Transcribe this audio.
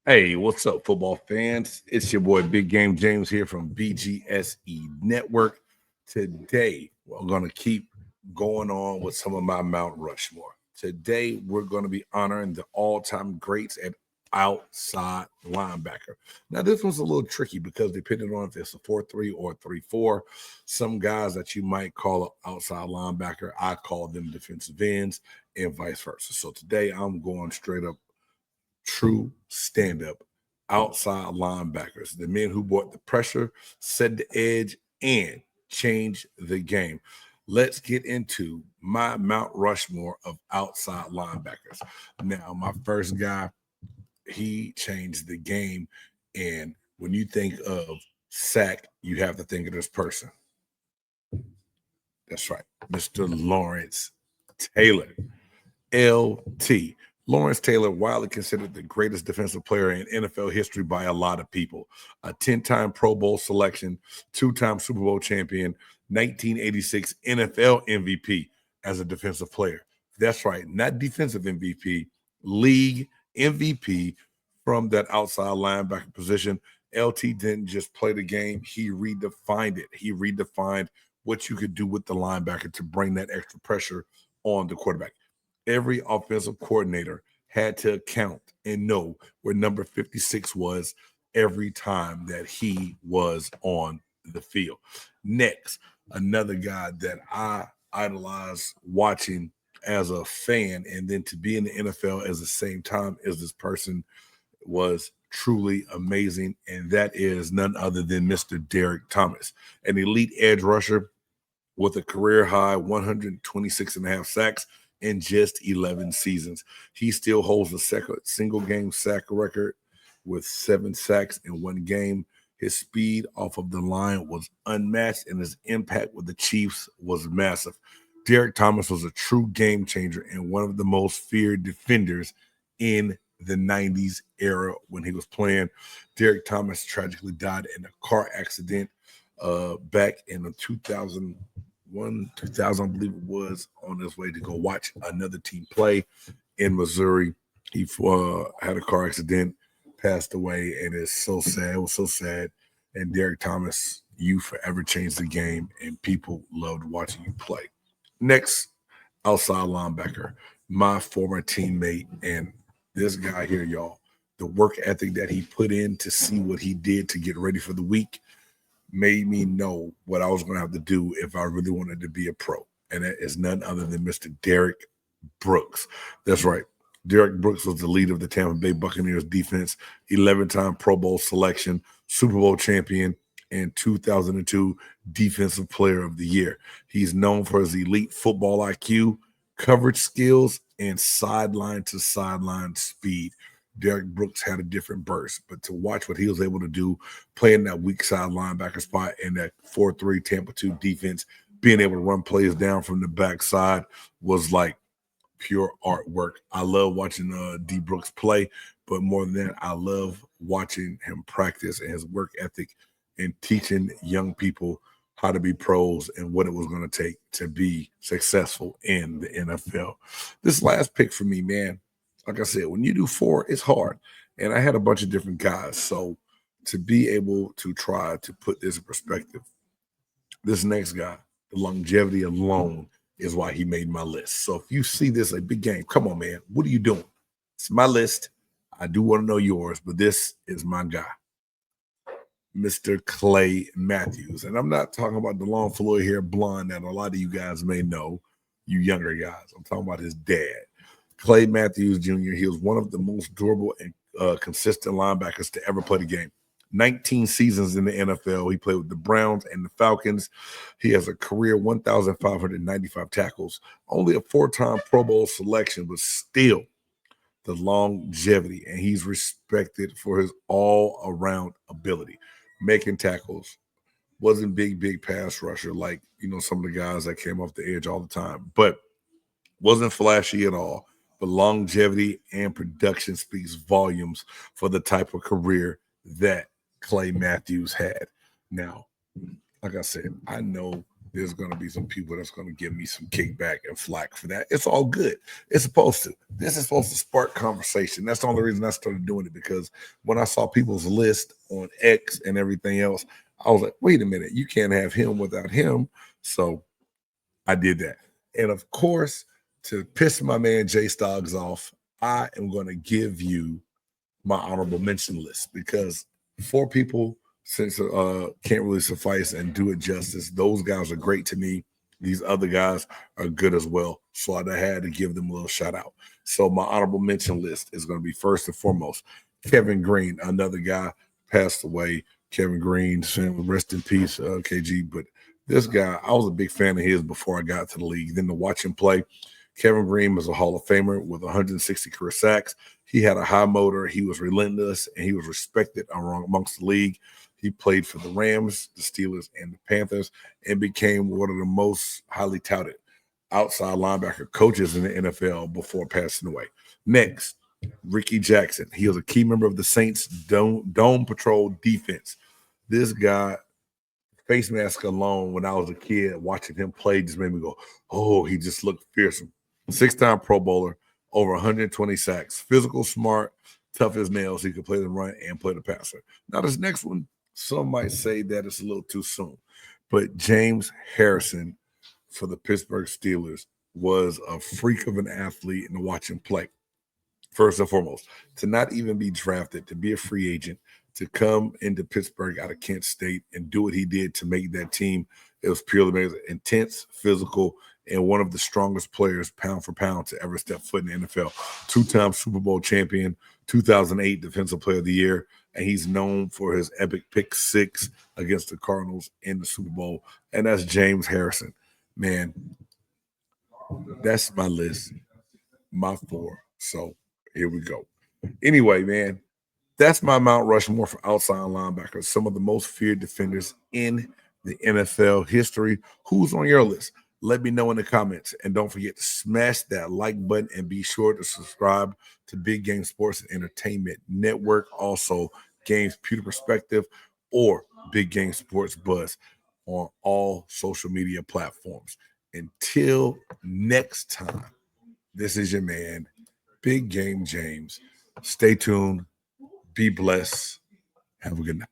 Hey, what's up, football fans? It's your boy Big Game James here from BGSE Network. Today, we're going to keep going on with some of my Mount Rushmore. Today, we're going to be honoring the all time greats at outside linebacker. Now, this one's a little tricky because depending on if it's a 4-3 or 3-4, some guys that you might call an outside linebacker, I call them defensive ends and vice versa. So today, I'm going straight up true stand up outside linebackers, the men who brought the pressure, set the edge, and changed the game. Let's get into my Mount Rushmore of outside linebackers. Now, my first guy, he changed the game. And when you think of sack, you have to think of this person. That's right, Mr. Lawrence Taylor. LT. Lawrence Taylor, widely considered the greatest defensive player in NFL history by a lot of people. A 10-time Pro Bowl selection, two-time Super Bowl champion, 1986 NFL MVP as a defensive player. That's right, not defensive MVP, league MVP from that outside linebacker position. LT didn't just play the game, he redefined it. He redefined what you could do with the linebacker to bring that extra pressure on the quarterback. Every offensive coordinator had to account and know where number 56 was every time that he was on the field. Next, another guy that I idolize watching as a fan and then to be in the NFL at the same time as this person was truly amazing, and that is none other than Mr. Derrick Thomas, an elite edge rusher with a career high 126 and a half sacks in just 11 seasons. He still holds the second single game sack record with 7 sacks in one game. His speed off of the line was unmatched, and his impact with the Chiefs was massive. Derrick Thomas was a true game changer and one of the most feared defenders in the 90s era when he was playing. Derrick Thomas tragically died in a car accident back in the 2000, I believe it was, on his way to go watch another team play in Missouri. He had a car accident, passed away, and it's so sad. It was so sad. And Derrick Thomas, you forever changed the game, and people loved watching you play. Next, outside linebacker, my former teammate, and this guy here, y'all, the work ethic that he put in to see what he did to get ready for the week made me know what I was going to have to do if I really wanted to be a pro. And that is none other than Mr. Derrick Brooks. That's right. Derrick Brooks was the leader of the Tampa Bay Buccaneers defense, 11-time Pro Bowl selection, Super Bowl champion, and 2002 Defensive Player of the Year. He's known for his elite football IQ, coverage skills, and sideline to sideline speed. Derrick Brooks had a different burst, but to watch what he was able to do playing that weak side linebacker spot in that 4-3 Tampa 2 defense, being able to run plays down from the backside was like pure artwork. I love watching D Brooks play, but more than that, I love watching him practice and his work ethic and teaching young people how to be pros and what it was going to take to be successful in the NFL. This last pick for me, man, like I said, when you do four, it's hard. And I had a bunch of different guys. So to be able to try to put this in perspective, this next guy, the longevity alone is why he made my list. So if you see this a big game, come on, man. What are you doing? It's my list. I do want to know yours, but this is my guy, Mr. Clay Matthews. And I'm not talking about the long Floyd hair blonde that a lot of you guys may know, you younger guys. I'm talking about his dad, Clay Matthews Jr. He was one of the most durable and consistent linebackers to ever play the game. 19 seasons in the NFL. He played with the Browns and the Falcons. He has a career 1,595 tackles, only a 4-time Pro Bowl selection, but still the longevity. And he's respected for his all around ability, making tackles. Wasn't big pass rusher like, some of the guys that came off the edge all the time, but wasn't flashy at all. But longevity and production speaks volumes for the type of career that Clay Matthews had. Now, like I said, I know there's going to be some people that's going to give me some kickback and flack for that. It's all good. It's supposed to. This is supposed to spark conversation. That's the only reason I started doing it, because when I saw people's list on X and everything else, I was like, wait a minute, you can't have him without him. So I did that. And of course, to piss my man Jay Stoggs off, I am going to give you my honorable mention list, because 4 people, since can't really suffice and do it justice. Those guys are great to me. These other guys are good as well. So I had to give them a little shout out. So my honorable mention list is going to be, first and foremost, Kevin Greene, another guy passed away. Kevin Greene, rest in peace, KG. But this guy, I was a big fan of his before I got to the league. Then to watch him play, Kevin Greene was a Hall of Famer with 160 career sacks. He had a high motor. He was relentless, and he was respected amongst the league. He played for the Rams, the Steelers, and the Panthers, and became one of the most highly touted outside linebacker coaches in the NFL before passing away. Next, Ricky Jackson. He was a key member of the Saints' Dome Patrol defense. This guy, face mask alone, when I was a kid, watching him play just made me go, oh, he just looked fearsome. 6-time Pro Bowler, over 120 sacks, physical, smart, tough as nails. He could play the run and play the passer. Now, this next one, some might say that it's a little too soon, but James Harrison for the Pittsburgh Steelers was a freak of an athlete, and to watch him play. First and foremost, to not even be drafted, to be a free agent, to come into Pittsburgh out of Kent State and do what he did to make that team, it was purely amazing. Intense, physical, and one of the strongest players pound for pound to ever step foot in the NFL. 2-time Super Bowl champion, 2008 Defensive Player of the Year, and he's known for his epic pick 6 against the Cardinals in the Super Bowl. And that's James Harrison. Man, that's my list, my 4. So here we go. Anyway, man, that's my Mount Rushmore for outside linebackers, some of the most feared defenders in the NFL history. Who's on your list? Let me know in the comments. And don't forget to smash that like button and be sure to subscribe to Big Game Sports and Entertainment Network. Also, Games Pewter Perspective or Big Game Sports Buzz on all social media platforms. Until next time, this is your man, Big Game James. Stay tuned. Be blessed. Have a good night.